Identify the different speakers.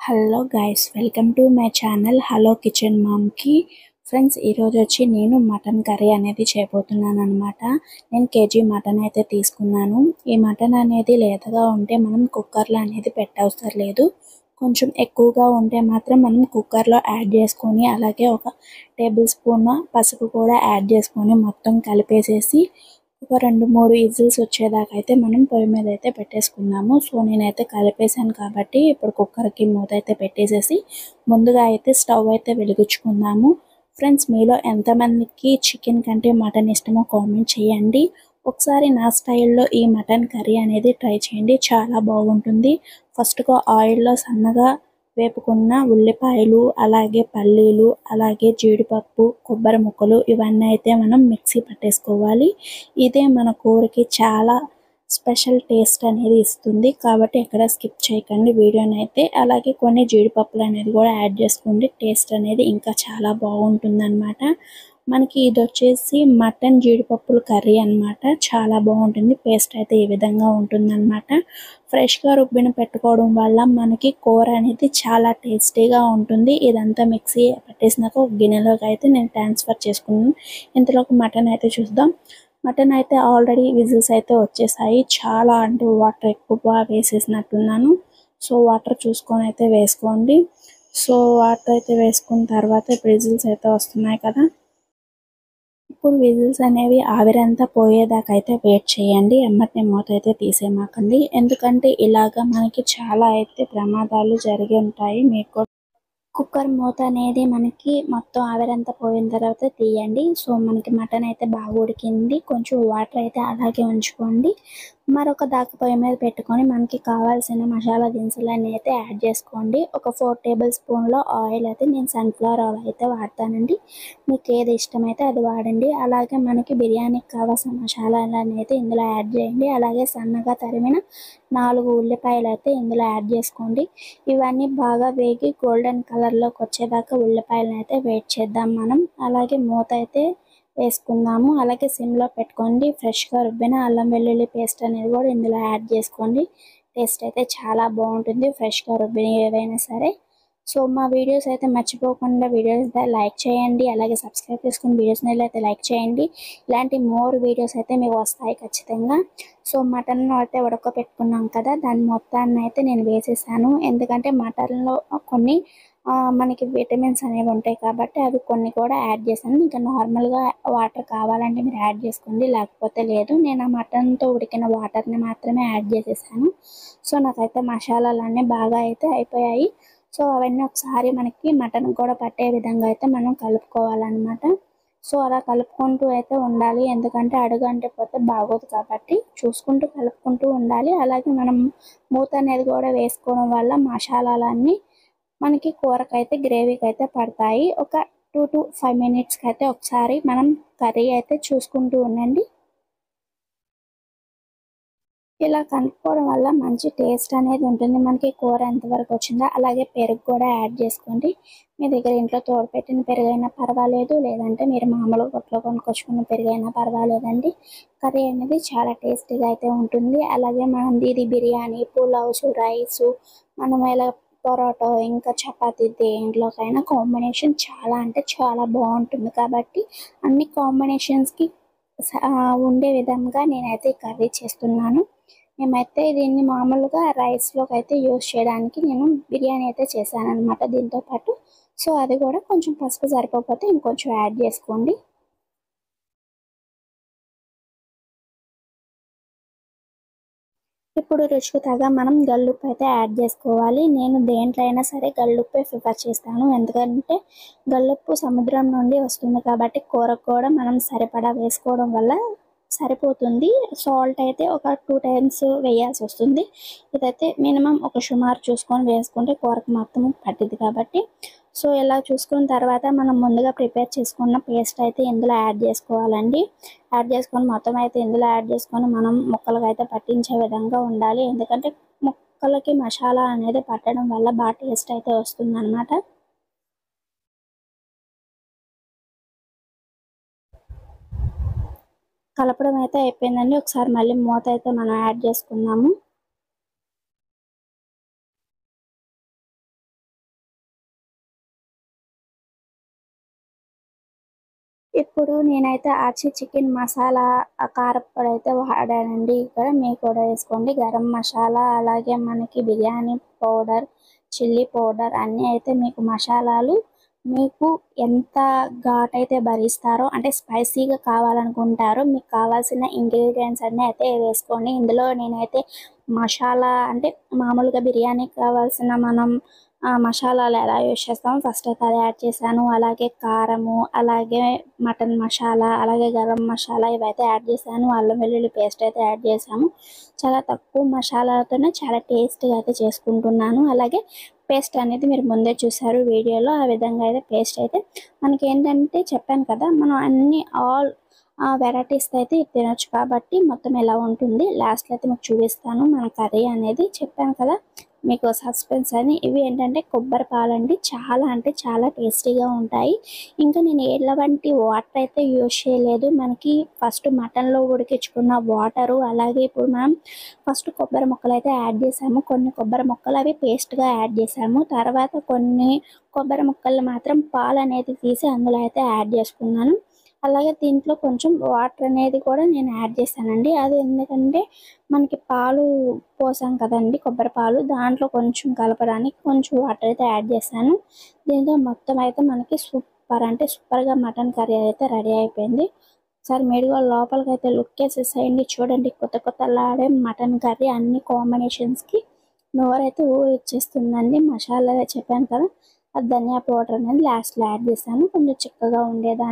Speaker 1: Hello guys, welcome to my channel hello kitchen మామ్కి. Friends, ఈరోజు వచ్చి నేను మటన్ కర్రీ అనేది చేయబోతున్నాను అనమాట. నేను కేజీ మటన్ అయితే తీసుకున్నాను. ఈ మటన్ అనేది లేతగా ఉంటే మనం కుక్కర్లో అనేది పెట్టవసరం లేదు. కొంచెం ఎక్కువగా ఉంటే మాత్రం మనం కుక్కర్లో యాడ్ చేసుకొని, అలాగే ఒక టేబుల్ స్పూన్ పసుపు కూడా యాడ్ చేసుకొని మొత్తం కలిపేసేసి ఒక 2-3 విజిల్స్ వచ్చేదాకా అయితే మనం పొయ్యి మీద అయితే పెట్టేసుకున్నాము. సో నేనైతే కలిపేసాను కాబట్టి ఇప్పుడు కుక్కర్కి మూత అయితే పెట్టేసేసి ముందుగా అయితే స్టవ్ అయితే వెలిగించుకుందాము. ఫ్రెండ్స్, మీలో ఎంతమందికి చికెన్ కంటే మటన్ ఇష్టమో కామెంట్ చేయండి. ఒకసారి నా స్టైల్లో ఈ మటన్ కర్రీ అనేది ట్రై చేయండి, చాలా బాగుంటుంది. ఫస్ట్గా ఆయిల్లో సన్నగా వేపుకున్న ఉల్లిపాయలు, అలాగే పల్లీలు, అలాగే జీడిపప్పు, కొబ్బరి ముక్కలు ఇవన్నీ అయితే మనం మిక్సీ పట్టేసుకోవాలి. ఇదే మన కూరకి చాలా స్పెషల్ టేస్ట్ అనేది ఇస్తుంది కాబట్టి ఎక్కడ స్కిప్ చేయకండి వీడియోని అయితే. అలాగే కొన్ని జీడిపప్పులు అనేది కూడా యాడ్ చేసుకోండి, టేస్ట్ అనేది ఇంకా చాలా బాగుంటుందన్నమాట. మనకి ఇది వచ్చేసి మటన్ జీడిపప్పుల కర్రీ అన్నమాట. చాలా బాగుంటుంది. పేస్ట్ అయితే ఈ విధంగా ఉంటుందన్నమాట. ఫ్రెష్గా రుబ్బిన పెట్టుకోవడం వల్ల మనకి కూర అనేది చాలా టేస్టీగా ఉంటుంది. ఇదంతా మిక్సీ పట్టేసినాక ఒక గిన్నెలోకి అయితే నేను ట్రాన్స్ఫర్ చేసుకున్నాను. ఇంతలోకి మటన్ అయితే చూద్దాం. మటన్ అయితే ఆల్రెడీ విజిల్స్ అయితే వచ్చేసాయి. చాలా అంటే వాటర్ ఎక్కువ వేసేసినట్టున్నాను. సో వాటర్ చూసుకొని అయితే వేసుకోండి. సో వాటర్ అయితే వేసుకున్న తర్వాత ఇప్పుడు విజిల్స్ అయితే వస్తున్నాయి కదా. ఇప్పుడు విజిల్స్ అనేవి ఆవిరంతా పోయేదాకా అయితే వెయిట్ చేయండి. ఎమ్మటనే మూత అయితే తీసేయమాకండి, ఎందుకంటే ఇలాగ మనకి చాలా అయితే ప్రమాదాలు జరిగి ఉంటాయి. మీకు కుక్కర్ మూత అనేది మనకి మొత్తం ఆవిరంతా పోయిన తర్వాత తీయండి. సో మనకి మటన్ అయితే బాగా ఉడికింది. కొంచెం వాటర్ అయితే అలాగే ఉంచుకోండి. మరొక దాకా పొయ్యి మీద పెట్టుకొని మనకి కావాల్సిన మసాలా దినుసులన్నీ అయితే యాడ్ చేసుకోండి. ఒక 4 టేబుల్ స్పూన్ల ఆయిల్ అయితే నేను సన్ఫ్లవర్ ఆయిల్ అయితే వాడతానండి. మీకు ఏది ఇష్టమైతే అది వాడండి. అలాగే మనకి బిర్యానీకి కావాల్సిన మసాలాలన్నీ అయితే ఇందులో యాడ్ చేయండి. అలాగే సన్నగా తరిమిన 4 ఉల్లిపాయలు అయితే ఇందులో యాడ్ చేసుకోండి. ఇవన్నీ బాగా వేగి గోల్డెన్ కలర్లోకి వచ్చేదాకా ఉల్లిపాయలను అయితే వెయిట్ చేద్దాం మనం. అలాగే మూత అయితే వేసుకుందాము. అలాగే సిమ్లో పెట్టుకోండి. ఫ్రెష్గా రుబ్బిన అల్లం వెల్లుల్లి పేస్ట్ అనేది కూడా ఇందులో యాడ్ చేసుకోండి. టేస్ట్ అయితే చాలా బాగుంటుంది ఫ్రెష్గా రుబ్బిన ఏవైనా సరే. సో మా వీడియోస్ అయితే మర్చిపోకుండా వీడియోస్ అయితే లైక్ చేయండి. అలాగే సబ్స్క్రైబ్ చేసుకుని వీడియోస్ని అయితే లైక్ చేయండి. ఇలాంటి మోర్ వీడియోస్ అయితే మీకు వస్తాయి ఖచ్చితంగా. సో మటన్ అయితే ఉడకపెట్టుకున్నాం కదా, దాని మొత్తాన్ని అయితే నేను వేసేసాను. ఎందుకంటే మటన్లో కొన్ని మనకి విటమిన్స్ అనేవి ఉంటాయి కాబట్టి అవి కొన్ని కూడా యాడ్ చేశాను. ఇంకా నార్మల్గా వాటర్ కావాలంటే మీరు యాడ్ చేసుకోండి, లేకపోతే లేదు. నేను ఆ మటన్తో ఉడికిన వాటర్ని మాత్రమే యాడ్ చేసేసాను. సో నాకైతే మసాలాలన్నీ బాగా అయితే అయిపోయాయి. సో అవన్నీ ఒకసారి మనకి మటన్ కూడా పట్టే విధంగా అయితే మనం కలుపుకోవాలన్నమాట. సో అలా కలుపుకుంటూ అయితే ఉండాలి, ఎందుకంటే అడుగు అంటిపోతే బాగోదు కాబట్టి చూసుకుంటూ కలుపుకుంటూ ఉండాలి. అలాగే మనం మూత అనేది కూడా వేసుకోవడం వల్ల మసాలాలన్నీ మనకి కూరకైతే గ్రేవీకి అయితే పడతాయి. ఒక 2 to 5 మినిట్స్కి అయితే ఒకసారి మనం కర్రీ అయితే చూసుకుంటూ ఉండండి. ఇలా కలుపుకోవడం వల్ల మంచి టేస్ట్ అనేది ఉంటుంది. మనకి కూర ఎంతవరకు వచ్చిందో అలాగే పెరుగు కూడా యాడ్ చేసుకోండి. మీ దగ్గర ఇంట్లో తోడుపెట్టిన పెరుగైనా పర్వాలేదు, లేదంటే మీరు మామూలు కొట్లో కొనుక్కొచ్చుకున్న పెరుగైనా పర్వాలేదండి. కర్రీ అనేది చాలా టేస్టీగా అయితే ఉంటుంది. అలాగే మనం ఇది బిర్యానీ, పులావ్స్, రైసు, మనం ఇలా పొరాటో ఇంకా చపాతీ దేంట్లోకైనా కాంబినేషన్ చాలా అంటే చాలా బాగుంటుంది. కాబట్టి అన్ని కాంబినేషన్స్కి ఉండే విధంగా నేనైతే కర్రీ చేస్తున్నాను. మేమైతే దీన్ని మామూలుగా రైస్లోకి అయితే యూస్ చేయడానికి నేను బిర్యానీ అయితే చేశాను అనమాట దీంతో పాటు. సో అది కూడా కొంచెం పసుపు సరిపోతే ఇంకొంచెం యాడ్ చేసుకోండి. ఇప్పుడు రుచికి తగ్గ మనం గల్లుప్పు అయితే యాడ్ చేసుకోవాలి. నేను దేంట్లో అయినా సరే గల్లుప్పే ప్రిఫర్ చేస్తాను, ఎందుకంటే గల్లుప్పు సముద్రం నుండి వస్తుంది కాబట్టి కూరకు కూడా మనం సరిపడా వేసుకోవడం వల్ల సరిపోతుంది. సాల్ట్ అయితే ఒక 2 టైమ్స్ వేయాల్సి వస్తుంది. ఇదైతే మినిమం ఒక సుమారు చూసుకొని వేసుకుంటే కూరకు మొత్తం పట్టింది కాబట్టి. సో ఇలా చూసుకున్న తర్వాత మనం ముందుగా ప్రిపేర్ చేసుకున్న పేస్ట్ అయితే ఇందులో యాడ్ చేసుకోవాలండి. యాడ్ చేసుకొని మొత్తం అయితే ఇందులో యాడ్ చేసుకొని మనం ముక్కలకి అయితే పట్టించే విధంగా ఉండాలి, ఎందుకంటే ముక్కలకి మసాలా అనేది పట్టడం వల్ల బాగా టేస్ట్ అయితే వస్తుంది అనమాట. కలపడం అయితే అయిపోయిందండి. ఒకసారి మళ్ళీ మూత అయితే మనం యాడ్ చేసుకుందాము. ఇప్పుడు నేనైతే ఆచి చికెన్ మసాలా కారప్పొడి అయితే వాడానండి. ఇక్కడ మీరు కూడా వేసుకోండి. గరం మసాలా అలాగే మనకి బిర్యానీ పౌడర్, చిల్లీ పౌడర్ అన్నీ అయితే మీకు మసాలాలు మీకు ఎంత ఘాటైతే భరిస్తారో అంటే స్పైసీగా కావాలనుకుంటారో మీకు కావాల్సిన ఇంగ్రీడియంట్స్ అన్నీ అయితే వేసుకోండి. ఇందులో నేనైతే మసాలా అంటే మామూలుగా బిర్యానీకి కావాల్సిన మనం మసాలాలు ఎలా యూజ్ చేస్తామో ఫస్ట్ అయితే అది యాడ్ చేశాను. అలాగే కారము, అలాగే మటన్ మసాలా, అలాగే గరం మసాలా ఇవైతే యాడ్ చేశాను. అల్లం వెల్లుల్లి పేస్ట్ అయితే యాడ్ చేశాము. చాలా తక్కువ మసాలాలతోనే చాలా టేస్టీగా అయితే చేసుకుంటున్నాను. అలాగే పేస్ట్ అనేది మీరు ముందే చూసారు వీడియోలో. ఆ విధంగా అయితే పేస్ట్ అయితే మనకేంటంటే చెప్పాను కదా మనం అన్ని ఆల్ వెరైటీస్ అయితే తినొచ్చు కాబట్టి మొత్తం ఎలా ఉంటుంది లాస్ట్లో అయితే మీకు చూపిస్తాను. మన కర్రీ అనేది చెప్పాను కదా మీకు సస్పెన్స్ అని. ఇవి ఏంటంటే కొబ్బరి పాలండి. చాలా అంటే చాలా టేస్టీగా ఉంటాయి. ఇంకా నేను ఎలాంటి వాటర్ అయితే యూజ్ చేయలేదు. మనకి ఫస్ట్ మటన్లో ఉడికించుకున్న వాటరు, అలాగే ఇప్పుడు మనం ఫస్ట్ కొబ్బరి ముక్కలు అయితే యాడ్ చేసాము. కొన్ని కొబ్బరి ముక్కలు అవి పేస్ట్గా యాడ్ చేసాము. తర్వాత కొన్ని కొబ్బరి ముక్కలు మాత్రం పాలు అనేది తీసి అందులో అయితే యాడ్ చేసుకున్నాను. అలాగే దీంట్లో కొంచెం వాటర్ అనేది కూడా నేను యాడ్ చేశానండి. అది ఎందుకంటే మనకి పాలు పోసాం కదండి కొబ్బరి పాలు, దాంట్లో కొంచెం కలపడానికి కొంచెం వాటర్ అయితే యాడ్ చేశాను. దీంతో మొత్తం అయితే మనకి సూపర్ అంటే సూపర్గా మటన్ కర్రీ అయితే రెడీ అయిపోయింది. ఒకసారి మీరు కూడా లోపలికి అయితే లుక్ వేసేసేయండి. చూడండి కొత్త కొత్తలాడే మటన్ కర్రీ అన్ని కాంబినేషన్స్కి నోరైతే ఊరిచ్చేస్తుందండి. మసాలా చెప్పాను కదా, అది ధనియా పౌడర్ అనేది లాస్ట్లో యాడ్ చేశాను కొంచెం చిక్కగా ఉండేదాన్ని.